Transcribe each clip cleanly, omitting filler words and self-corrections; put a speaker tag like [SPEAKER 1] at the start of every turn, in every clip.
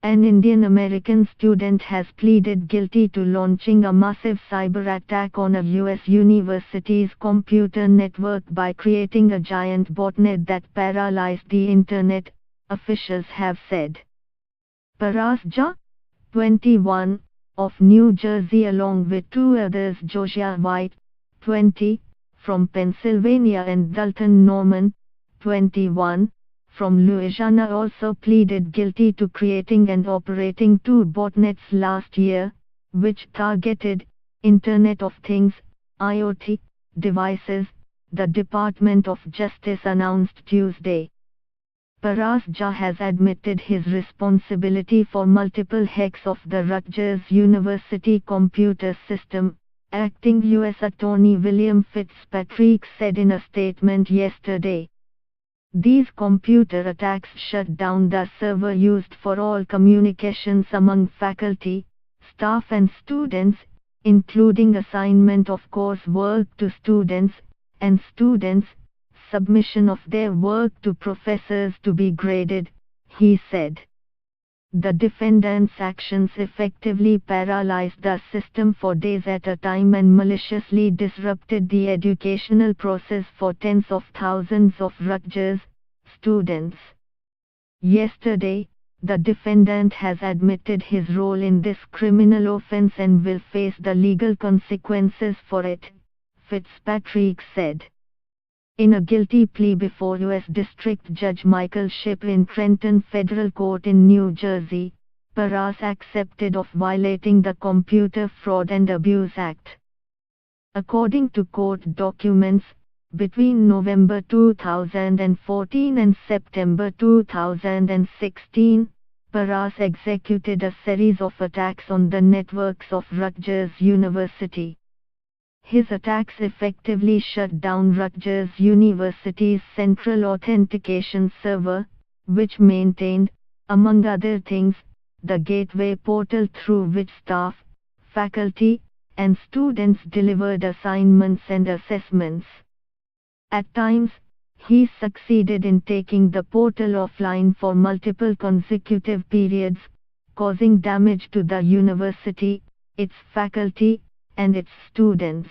[SPEAKER 1] An Indian-American student has pleaded guilty to launching a massive cyber attack on a U.S. university's computer network by creating a giant botnet that paralyzed the internet, officials have said. Paras Jha, 21, of New Jersey along with two others, Josiah White, 20, from Pennsylvania, and Dalton Norman, 21, from Louisiana, also pleaded guilty to creating and operating two botnets last year, which targeted Internet of Things (IoT) devices, the Department of Justice announced Tuesday. Paras Jha has admitted his responsibility for multiple hacks of the Rutgers University computer system, acting U.S. Attorney William Fitzpatrick said in a statement yesterday. These computer attacks shut down the server used for all communications among faculty, staff and students, including assignment of coursework to students, and students' submission of their work to professors to be graded, he said. The defendant's actions effectively paralyzed the system for days at a time and maliciously disrupted the educational process for tens of thousands of Rutgers students. Yesterday, the defendant has admitted his role in this criminal offense and will face the legal consequences for it, Fitzpatrick said. In a guilty plea before U.S. District Judge Michael Shipp in Trenton Federal Court in New Jersey, Paras accepted of violating the Computer Fraud and Abuse Act. According to court documents, between November 2014 and September 2016, Paras executed a series of attacks on the networks of Rutgers University. His attacks effectively shut down Rutgers University's central authentication server, which maintained, among other things, the gateway portal through which staff, faculty, and students delivered assignments and assessments. At times, he succeeded in taking the portal offline for multiple consecutive periods, causing damage to the university, its faculty, and its students.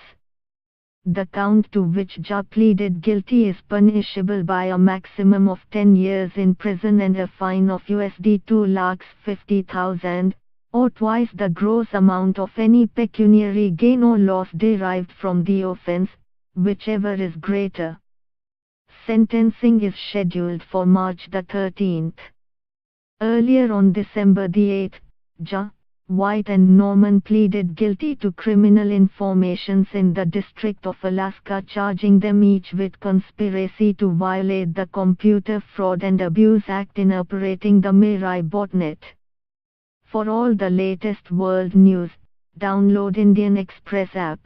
[SPEAKER 1] The count to which Jha pleaded guilty is punishable by a maximum of 10 years in prison and a fine of USD 250,000, or twice the gross amount of any pecuniary gain or loss derived from the offense, whichever is greater. Sentencing is scheduled for March the 13th. Earlier on December the 8th, Jha, White and Norman pleaded guilty to criminal informations in the District of Alaska, charging them each with conspiracy to violate the Computer Fraud and Abuse Act in operating the Mirai botnet. For all the latest world news, download Indian Express app.